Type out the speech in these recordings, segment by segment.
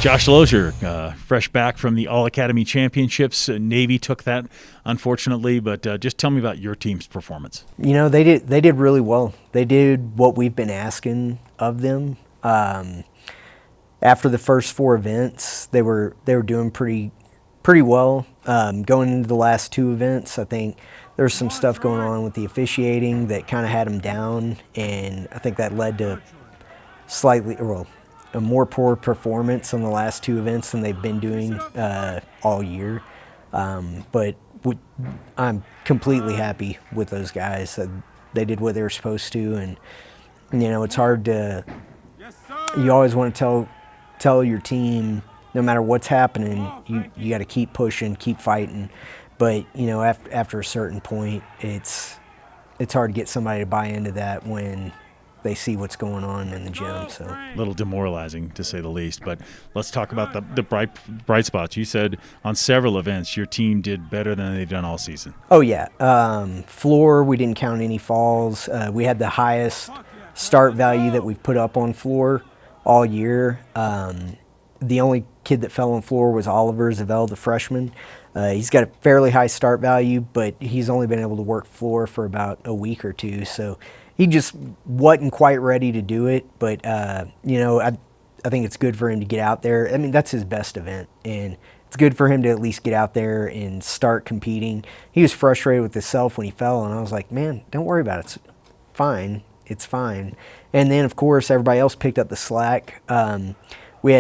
Josh Loeser, fresh back from the All-Academy Championships. Navy took that, unfortunately, but just tell me about your team's performance. You know, they did really well. They did what we've been asking of them. After the first 4 events, they were doing pretty well. Going into the last 2 events, I think there's some stuff going on with the officiating that kind of had them down, and I think that led to a more poor performance on the last 2 events than they've been doing all year. But I'm completely happy with those guys. They did what they were supposed to, and you know, it's hard to. You always want to tell your team, no matter what's happening, you got to keep pushing, keep fighting. But you know, after a certain point, it's hard to get somebody to buy into that when they see what's going on in the gym. So a little demoralizing, to say the least. But let's talk about the bright spots. You said on several events your team did better than they've done all season. Oh yeah, floor, we didn't count any falls. We had the highest start value that we've put up on floor all year. The only kid that fell on floor was Oliver Zavell, the freshman. He's got a fairly high start value, but he's only been able to work floor for about a week or 2, so he just wasn't quite ready to do it. But you know, I think it's good for him to get out there. I mean, that's his best event, and it's good for him to at least get out there and start competing. He was frustrated with himself when he fell, and I was like, man, don't worry about it. It's fine. It's fine. And then, of course, everybody else picked up the slack. We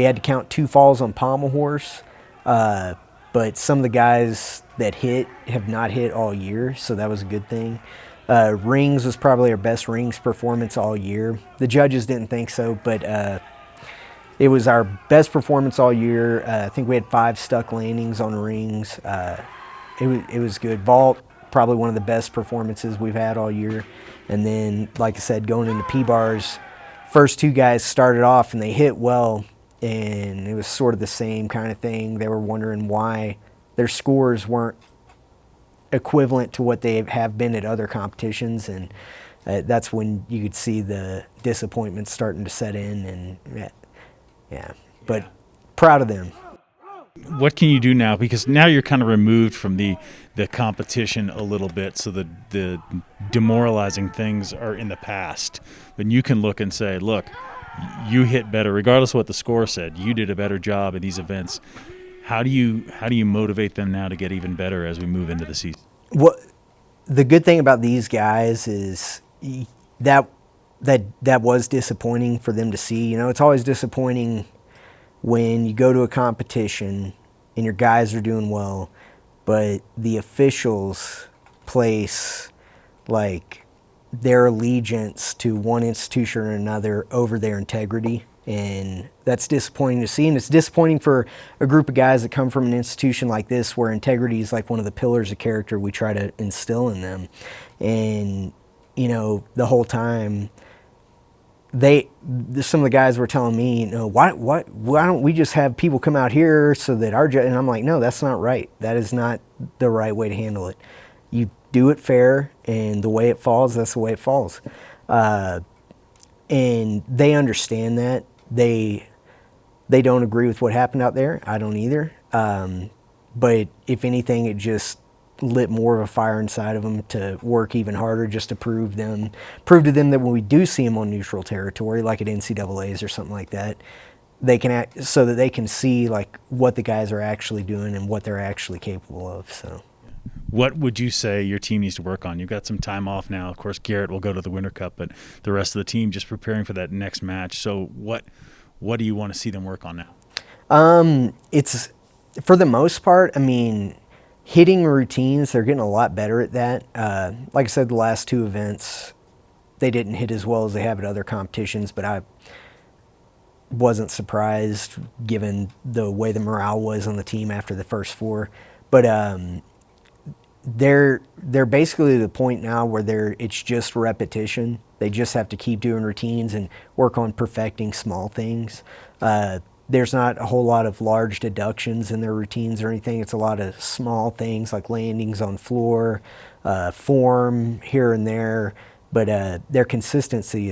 had to count 2 falls on pommel horse, but some of the guys that hit have not hit all year, so that was a good thing. Rings was probably our best rings performance all year. The judges didn't think so, but it was our best performance all year. I think we had 5 stuck landings on rings. It was good. Vault, probably one of the best performances we've had all year. And then, like I said, going into P-bars, first 2 guys started off and they hit well, and it was sort of the same kind of thing. They were wondering why their scores weren't equivalent to what they have been at other competitions, and that's when you could see the disappointment starting to set in. And yeah, but proud of them. What can you do now? Because now you're kind of removed from the competition a little bit, so the demoralizing things are in the past. Then you can look and say, look, you hit better, regardless of what the score said. You did a better job at these events. How do you motivate them now to get even better as we move into the season? What the good thing about these guys is that was disappointing for them to see. You know, it's always disappointing when you go to a competition and your guys are doing well, but the officials place like their allegiance to one institution or another over their integrity. And that's disappointing to see, and it's disappointing for a group of guys that come from an institution like this where integrity is like one of the pillars of character we try to instill in them. And, you know, the whole time, some of the guys were telling me, you know, why don't we just have people come out here so that and I'm like, no, that's not right. That is not the right way to handle it. You do it fair, and the way it falls, that's the way it falls. And they understand that. They don't agree with what happened out there. I don't either. But if anything, it just lit more of a fire inside of them to work even harder, just to prove to them that when we do see them on neutral territory, like at NCAA's or something like that, they can act so that they can see like what the guys are actually doing and what they're actually capable of. So, what would you say your team needs to work on? You've got some time off now. Of course, Garrett will go to the Winter Cup, but the rest of the team just preparing for that next match. So what do you want to see them work on now? It's, for the most part, I mean, hitting routines, they're getting a lot better at that. Like I said, the last 2 events, they didn't hit as well as they have at other competitions, but I wasn't surprised given the way the morale was on the team after the first 4. But they're basically at the point now where it's just repetition. They just have to keep doing routines and work on perfecting small things. There's not a whole lot of large deductions in their routines or anything. It's a lot of small things like landings on floor, form here and there. But their consistency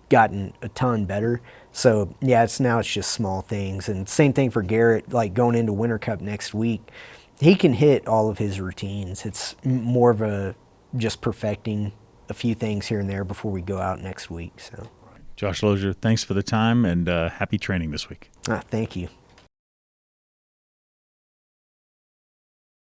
gotten a ton better. So yeah, it's just small things. And same thing for Garrett, like going into Winter Cup next week, he can hit all of his routines. It's more of a just perfecting a few things here and there before we go out next week. So Josh Loeser, thanks for the time, and happy training this week. thank you.